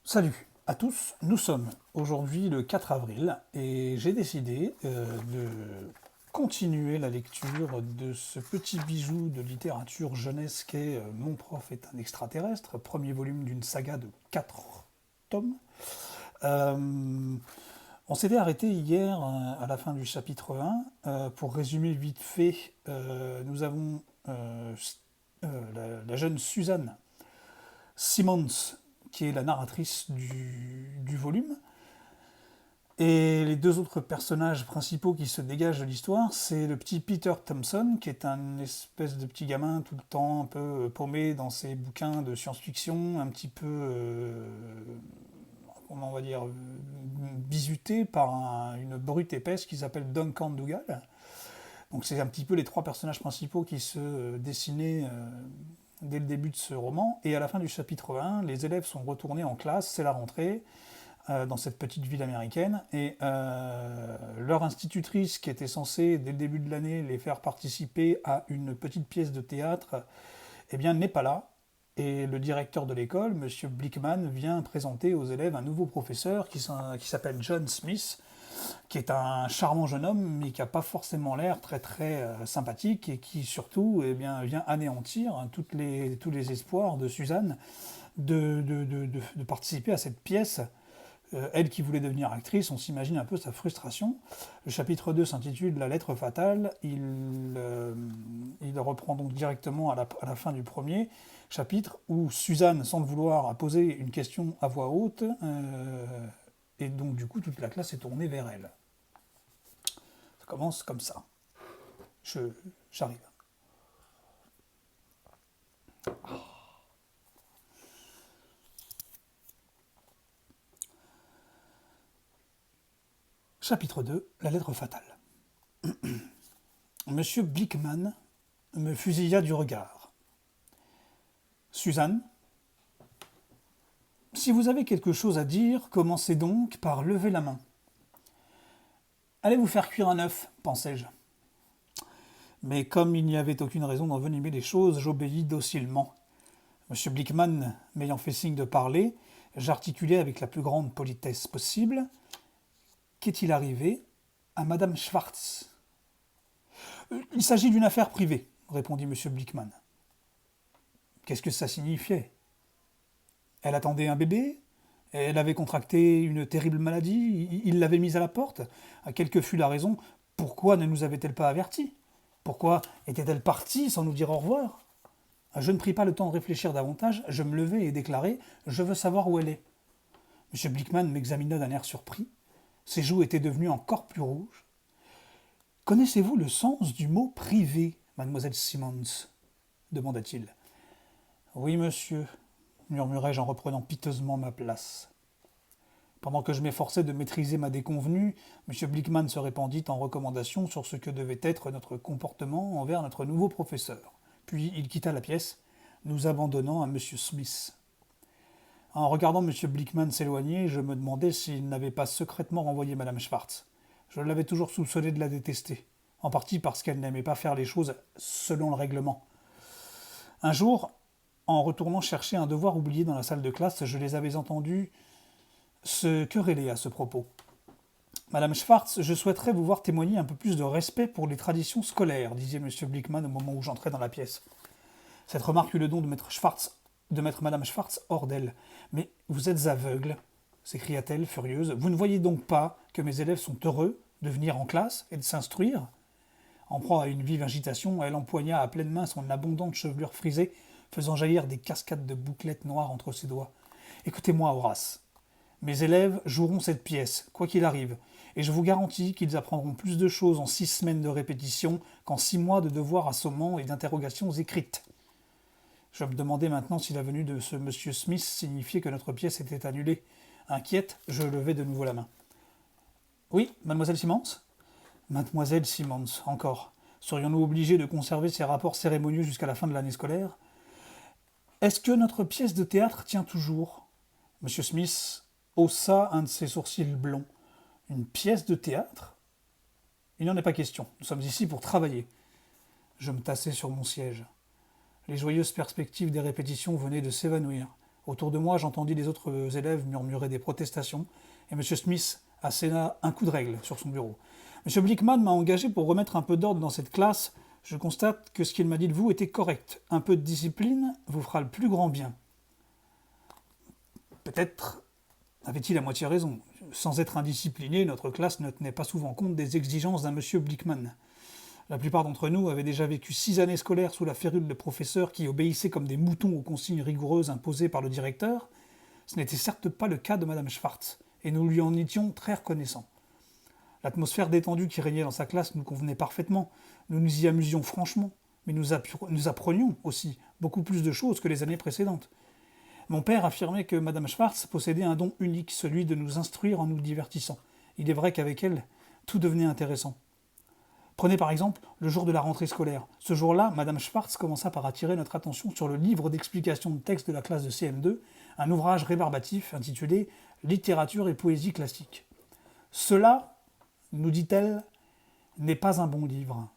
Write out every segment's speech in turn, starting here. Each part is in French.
Salut à tous, nous sommes aujourd'hui le 4 avril et j'ai décidé de continuer la lecture de ce petit bijou de littérature jeunesse qu'est Mon prof est un extraterrestre, premier volume d'une saga de 4 tomes. Euh, on s'était arrêté hier à la fin du chapitre 1. Pour résumer vite fait, nous avons la jeune Suzanne Simmons, qui est la narratrice du volume. Et les deux autres personnages principaux qui se dégagent de l'histoire, c'est le petit Peter Thompson, qui est un espèce de petit gamin tout le temps un peu paumé dans ses bouquins de science-fiction, un petit peu, comment on va dire, bizuté par une brute épaisse qui s'appelle Duncan Dougal. Donc c'est un petit peu les trois personnages principaux qui se dessinaient dès le début de ce roman. Et à la fin du chapitre 1, les élèves sont retournés en classe, c'est la rentrée, dans cette petite ville américaine. Et leur institutrice, qui était censée, dès le début de l'année, les faire participer à une petite pièce de théâtre, eh bien, n'est pas là. Et le directeur de l'école, M. Blickman, vient présenter aux élèves un nouveau professeur qui s'appelle John Smith, qui est un charmant jeune homme, mais qui n'a pas forcément l'air très très sympathique et qui surtout bien, vient anéantir tous les espoirs de Suzanne de participer à cette pièce. Elle qui voulait devenir actrice, on s'imagine un peu sa frustration. Le chapitre 2 s'intitule La lettre fatale. Il reprend donc directement à la fin du premier chapitre où Suzanne, sans le vouloir, a posé une question à voix haute. Et donc, du coup, toute la classe est tournée vers elle. Ça commence comme ça. J'arrive. Chapitre 2, la lettre fatale. Monsieur Blickman me fusilla du regard. Suzanne, si vous avez quelque chose à dire, commencez donc par lever la main. Allez vous faire cuire un œuf, pensai-je. Mais comme il n'y avait aucune raison d'envenimer les choses, j'obéis docilement. M. Blickman m'ayant fait signe de parler, j'articulai avec la plus grande politesse possible. Qu'est-il arrivé à Madame Schwartz? Il s'agit d'une affaire privée, répondit M. Blickman. Qu'est-ce que ça signifiait? Elle attendait un bébé? Elle avait contracté une terrible maladie? Il l'avait mise à la porte? Quelle que fût la raison, pourquoi ne nous avait-elle pas avertis? Pourquoi était-elle partie sans nous dire au revoir? Je ne pris pas le temps de réfléchir davantage, je me levai et déclarai « Je veux savoir où elle est ». M. Blickman m'examina d'un air surpris. Ses joues étaient devenues encore plus rouges. « Connaissez-vous le sens du mot privé, mademoiselle Simmons ?» demanda-t-il. « Oui, monsieur », murmurai-je en reprenant piteusement ma place. Pendant que je m'efforçais de maîtriser ma déconvenue, M. Blickman se répandit en recommandations sur ce que devait être notre comportement envers notre nouveau professeur. Puis il quitta la pièce, nous abandonnant à M. Smith. En regardant M. Blickman s'éloigner, je me demandais s'il n'avait pas secrètement renvoyé Mme Schwartz. Je l'avais toujours soupçonné de la détester, en partie parce qu'elle n'aimait pas faire les choses selon le règlement. Un jour, en retournant chercher un devoir oublié dans la salle de classe, je les avais entendus se quereller à ce propos. Madame Schwartz, je souhaiterais vous voir témoigner un peu plus de respect pour les traditions scolaires, disait M. Blickman au moment où j'entrais dans la pièce. Cette remarque eut le don de mettre Madame Schwartz hors d'elle. Mais vous êtes aveugle, s'écria-t-elle, furieuse. Vous ne voyez donc pas que mes élèves sont heureux de venir en classe et de s'instruire? En proie à une vive agitation, elle empoigna à pleine main son abondante chevelure frisée, faisant jaillir des cascades de bouclettes noires entre ses doigts. Écoutez-moi, Horace. Mes élèves joueront cette pièce, quoi qu'il arrive, et je vous garantis qu'ils apprendront plus de choses en 6 semaines de répétition qu'en 6 mois de devoirs assommants et d'interrogations écrites. Je me demandais maintenant si la venue de ce M. Smith signifiait que notre pièce était annulée. Inquiète, je levai de nouveau la main. Oui, mademoiselle Simmons? Mademoiselle Simmons, encore. Serions-nous obligés de conserver ces rapports cérémonieux jusqu'à la fin de l'année scolaire? Est-ce que notre pièce de théâtre tient toujours? M. Smith haussa un de ses sourcils blonds. Une pièce de théâtre? Il n'en est pas question. Nous sommes ici pour travailler. Je me tassai sur mon siège. Les joyeuses perspectives des répétitions venaient de s'évanouir. Autour de moi, j'entendis les autres élèves murmurer des protestations, et M. Smith asséna un coup de règle sur son bureau. M. Blickman m'a engagé pour remettre un peu d'ordre dans cette classe. Je constate que ce qu'il m'a dit de vous était correct. Un peu de discipline vous fera le plus grand bien. Peut-être avait-il à moitié raison. Sans être indiscipliné, notre classe ne tenait pas souvent compte des exigences d'un M. Blickman. La plupart d'entre nous avaient déjà vécu 6 années scolaires sous la férule de professeurs qui obéissaient comme des moutons aux consignes rigoureuses imposées par le directeur. Ce n'était certes pas le cas de Mme Schwartz, et nous lui en étions très reconnaissants. L'atmosphère détendue qui régnait dans sa classe nous convenait parfaitement, nous nous y amusions franchement, mais nous apprenions aussi beaucoup plus de choses que les années précédentes. Mon père affirmait que Mme Schwartz possédait un don unique, celui de nous instruire en nous divertissant. Il est vrai qu'avec elle, tout devenait intéressant. Prenez par exemple le jour de la rentrée scolaire. Ce jour-là, Mme Schwartz commença par attirer notre attention sur le livre d'explication de texte de la classe de CM2, un ouvrage rébarbatif intitulé « Littérature et poésie classique ». Cela, nous dit-elle, n'est pas un bon livre.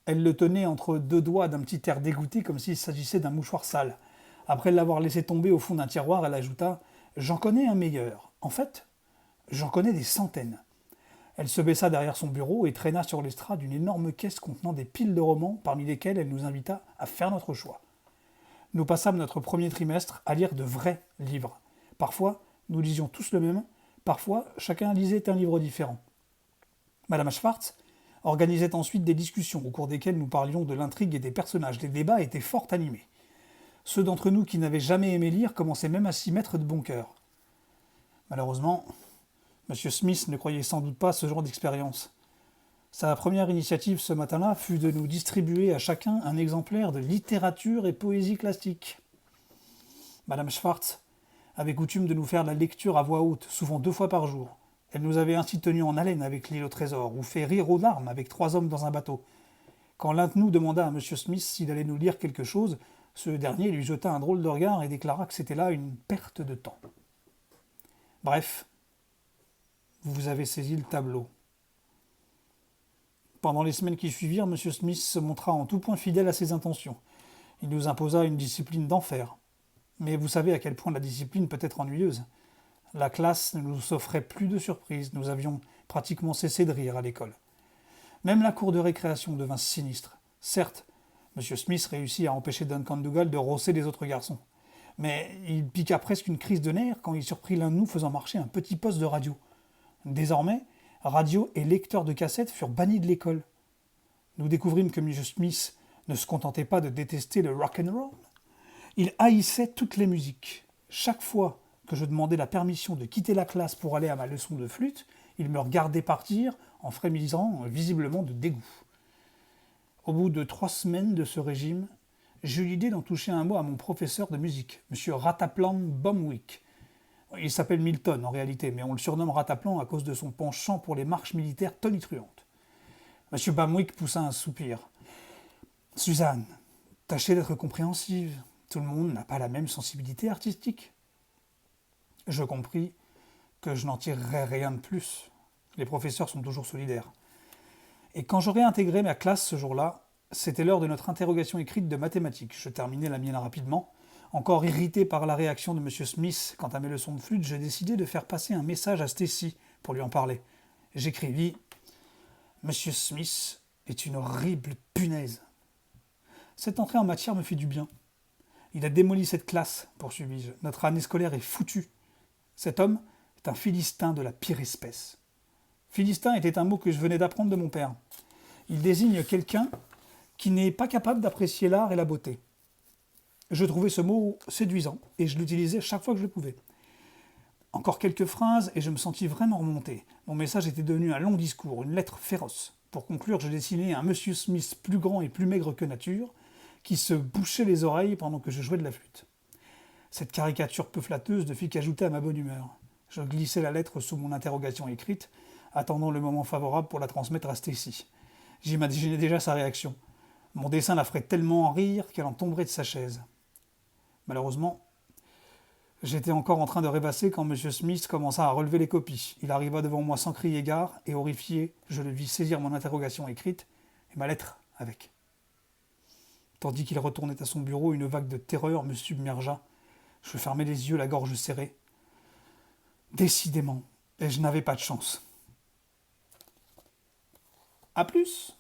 Elle le tenait entre deux doigts d'un petit air dégoûté comme s'il s'agissait d'un mouchoir sale. Après l'avoir laissé tomber au fond d'un tiroir, elle ajouta « J'en connais un meilleur. En fait, j'en connais des centaines. » Elle se baissa derrière son bureau et traîna sur l'estrade une énorme caisse contenant des piles de romans, parmi lesquels elle nous invita à faire notre choix. Nous passâmes notre premier trimestre à lire de vrais livres. Parfois, nous lisions tous le même, parfois, chacun lisait un livre différent. Madame Schwartz organisait ensuite des discussions au cours desquelles nous parlions de l'intrigue et des personnages. Les débats étaient fort animés. Ceux d'entre nous qui n'avaient jamais aimé lire commençaient même à s'y mettre de bon cœur. Malheureusement, M. Smith ne croyait sans doute pas ce genre d'expérience. Sa première initiative ce matin-là fut de nous distribuer à chacun un exemplaire de littérature et poésie classique. Madame Schwartz avait coutume de nous faire la lecture à voix haute, souvent 2 fois par jour. Elle nous avait ainsi tenus en haleine avec l'île au trésor, ou fait rire aux larmes avec 3 hommes dans un bateau. Quand l'un de nous demanda à M. Smith s'il allait nous lire quelque chose, ce dernier lui jeta un drôle de regard et déclara que c'était là une perte de temps. Bref, vous avez saisi le tableau. Pendant les semaines qui suivirent, M. Smith se montra en tout point fidèle à ses intentions. Il nous imposa une discipline d'enfer. Mais vous savez à quel point la discipline peut être ennuyeuse. La classe ne nous offrait plus de surprises, nous avions pratiquement cessé de rire à l'école. Même la cour de récréation devint sinistre. Certes, M. Smith réussit à empêcher Duncan Dougal de rosser les autres garçons. Mais il piqua presque une crise de nerfs quand il surprit l'un de nous faisant marcher un petit poste de radio. Désormais, radio et lecteur de cassettes furent bannis de l'école. Nous découvrîmes que M. Smith ne se contentait pas de détester le rock'n'roll. Il haïssait toutes les musiques. Chaque fois que je demandais la permission de quitter la classe pour aller à ma leçon de flûte, il me regardait partir en frémissant visiblement de dégoût. Au bout de 3 semaines de ce régime, j'eus l'idée d'en toucher un mot à mon professeur de musique, M. Rataplan Bomwick. Il s'appelle Milton en réalité, mais on le surnomme Rataplan à cause de son penchant pour les marches militaires tonitruantes. M. Bomwick poussa un soupir. « Suzanne, tâchez d'être compréhensive. Tout le monde n'a pas la même sensibilité artistique. » Je compris que je n'en tirerais rien de plus. Les professeurs sont toujours solidaires. Et quand j'aurais intégré ma classe ce jour-là, c'était l'heure de notre interrogation écrite de mathématiques. Je terminai la mienne rapidement. Encore irrité par la réaction de M. Smith quant à mes leçons de flûte, j'ai décidé de faire passer un message à Stacy pour lui en parler. J'écrivis « M. Smith est une horrible punaise. » Cette entrée en matière me fit du bien. Il a démoli cette classe, poursuivis-je. Notre année scolaire est foutue. Cet homme est un philistin de la pire espèce. Philistin était un mot que je venais d'apprendre de mon père. Il désigne quelqu'un qui n'est pas capable d'apprécier l'art et la beauté. Je trouvais ce mot séduisant et je l'utilisais chaque fois que je le pouvais. Encore quelques phrases et je me sentis vraiment remonté. Mon message était devenu un long discours, une lettre féroce. Pour conclure, je dessinais un monsieur Smith plus grand et plus maigre que nature, qui se bouchait les oreilles pendant que je jouais de la flûte. Cette caricature peu flatteuse ne fit qu'ajouter à ma bonne humeur. Je glissai la lettre sous mon interrogation écrite, attendant le moment favorable pour la transmettre à Stacy. J'imaginais déjà sa réaction. Mon dessin la ferait tellement en rire qu'elle en tomberait de sa chaise. Malheureusement, j'étais encore en train de rêvasser quand M. Smith commença à relever les copies. Il arriva devant moi sans crier gare, et horrifié, je le vis saisir mon interrogation écrite et ma lettre avec. Tandis qu'il retournait à son bureau, une vague de terreur me submergea. Je fermais les yeux, la gorge serrée. Décidément, et je n'avais pas de chance. À plus!